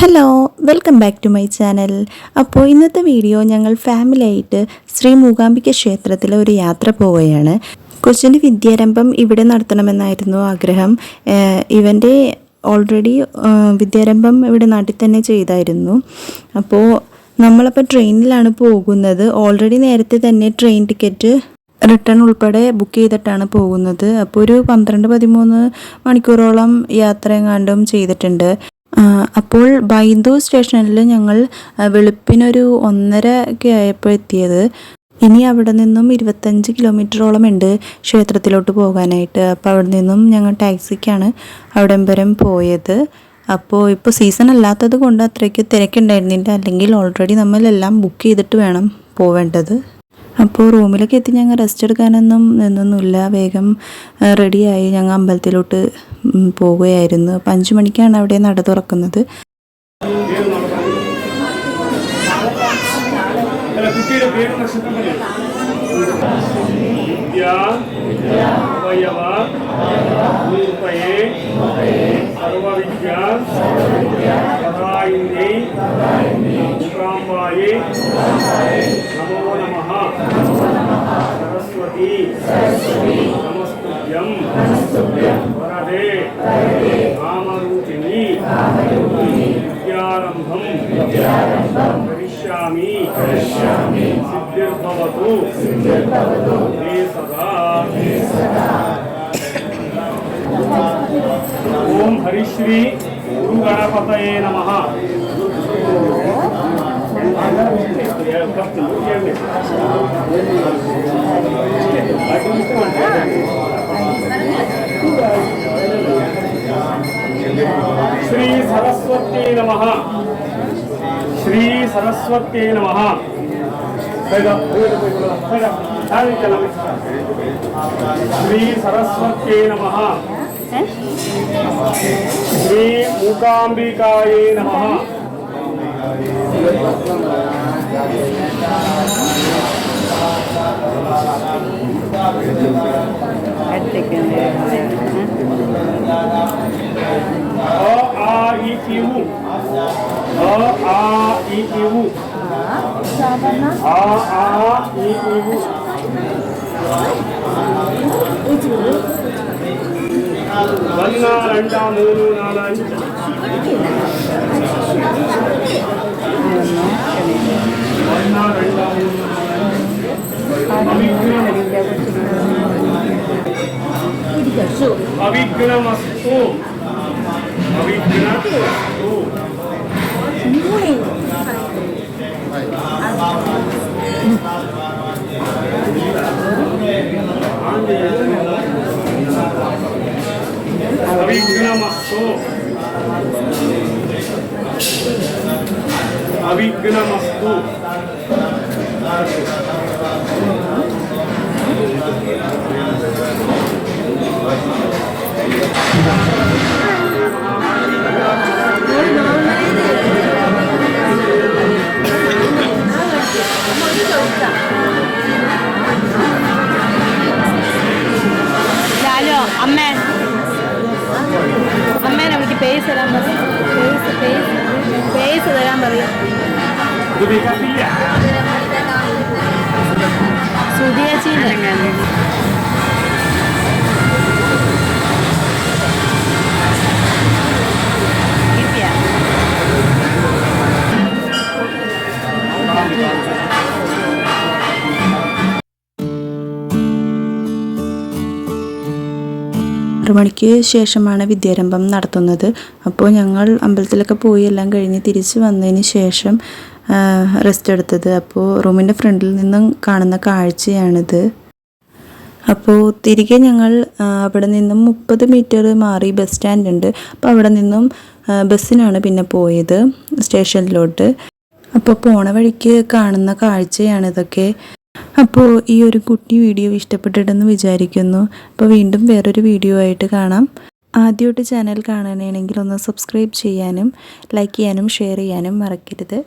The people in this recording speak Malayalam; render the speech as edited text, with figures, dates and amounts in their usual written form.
Hello, welcome back to my channel. അപ്പോൾ ഇന്നത്തെ വീഡിയോ ഞങ്ങൾ ഫാമിലിയായിട്ട് ശ്രീ മൂകാംബിക ക്ഷേത്രത്തിൽ ഒരു യാത്ര പോവുകയാണ്. കൊച്ചിൻ്റെ വിദ്യാരംഭം ഇവിടെ നടത്തണമെന്നായിരുന്നു ആഗ്രഹം. ഇവൻ്റെ ഓൾറെഡി വിദ്യാരംഭം ഇവിടെ നാട്ടിൽ തന്നെ ചെയ്തായിരുന്നു. അപ്പോൾ നമ്മളപ്പോൾ ട്രെയിനിലാണ് പോകുന്നത്. ഓൾറെഡി നേരത്തെ തന്നെ ട്രെയിൻ ടിക്കറ്റ് റിട്ടേൺ ഉൾപ്പെടെ ബുക്ക് ചെയ്തിട്ടാണ് പോകുന്നത്. അപ്പോൾ ഒരു 12-13 മണിക്കൂറോളം യാത്ര എങ്ങാണ്ടും ചെയ്തിട്ടുണ്ട്. അപ്പോൾ ബൈന്ദൂർ സ്റ്റേഷനിൽ ഞങ്ങൾ വെളുപ്പിനൊരു 1:30 ഒക്കെ ആയപ്പോൾ എത്തിയത്. ഇനി അവിടെ നിന്നും 25 കിലോമീറ്ററോളം ഉണ്ട് ക്ഷേത്രത്തിലോട്ട് പോകാനായിട്ട്. അപ്പോൾ അവിടെ നിന്നും ഞങ്ങൾ ടാക്സിക്കാണ് അവിടം വരെ പോയത്. അപ്പോൾ ഇപ്പോൾ സീസൺ അല്ലാത്തത് കൊണ്ട് അത്രയ്ക്ക് തിരക്കുണ്ടായിരുന്നില്ല. അല്ലെങ്കിൽ ഓൾറെഡി നമ്മളെല്ലാം ബുക്ക് ചെയ്തിട്ട് വേണം പോവേണ്ടത്. അപ്പോൾ റൂമിലൊക്കെ എത്തി ഞങ്ങൾ റെസ്റ്റ് എടുക്കാനൊന്നും നിന്നൊന്നുമില്ല. വേഗം റെഡിയായി ഞങ്ങൾ അമ്പലത്തിലോട്ട് പോവുകയായിരുന്നു. അപ്പോൾ 5 മണിക്കാണ് അവിടെ നട തുറക്കുന്നത്. सरस्वती नमस्तुभ्यं वरदे कामरूपिणी विद्यारंभं करिष्यामि सिद्धिर्भवतु मे सदा। ओम हरिश्री गुरु गणपतये नमः। श्री सरस्वती नमः। श्री सरस्वती नमः। श्री सरस्वती नमः। श्री मूकाम्बिकाये नमः। अविघ्नमस्तु अविघ्नमस्तु। अविघ्नमस्तु अविघ्नमस्तु। അമ്മേനെ വിളിക്ക് പേസ് തരാൻ പറയും. പേസ് തരാൻ പറയും. സുധിയേച്ചീൻ്റെ മണിക്ക് ശേഷമാണ് വിദ്യാരംഭം നടത്തുന്നത്. അപ്പോൾ ഞങ്ങൾ അമ്പലത്തിലൊക്കെ പോയി എല്ലാം കഴിഞ്ഞ് തിരിച്ച് വന്നതിന് ശേഷം റെസ്റ്റ് എടുത്തത്. അപ്പോൾ റൂമിൻ്റെ ഫ്രണ്ടിൽ നിന്നും കാണുന്ന കാഴ്ചയാണിത്. അപ്പോൾ തിരികെ ഞങ്ങൾ അവിടെ നിന്നും 30 മീറ്റർ മാറി ബസ് സ്റ്റാൻഡ് ഉണ്ട്. അപ്പോൾ അവിടെ നിന്നും ബസ്സിനാണ് പിന്നെ പോയത് സ്റ്റേഷനിലോട്ട്. അപ്പോൾ പോണ വഴിക്ക് കാണുന്ന കാഴ്ചയാണിതൊക്കെ. അപ്പോൾ ഈ ഒരു കുട്ടി വീഡിയോ ഇഷ്ടപ്പെട്ടിട്ടെന്ന് വിചാരിക്കുന്നു. അപ്പോൾ വീണ്ടും വേറൊരു വീഡിയോ ആയിട്ട് കാണാം. ആദ്യമായിട്ട് ചാനൽ കാണുകയാണെങ്കിൽ ഒന്ന് സബ്സ്ക്രൈബ് ചെയ്യാനും ലൈക്ക് ചെയ്യാനും ഷെയർ ചെയ്യാനും മറക്കരുത്.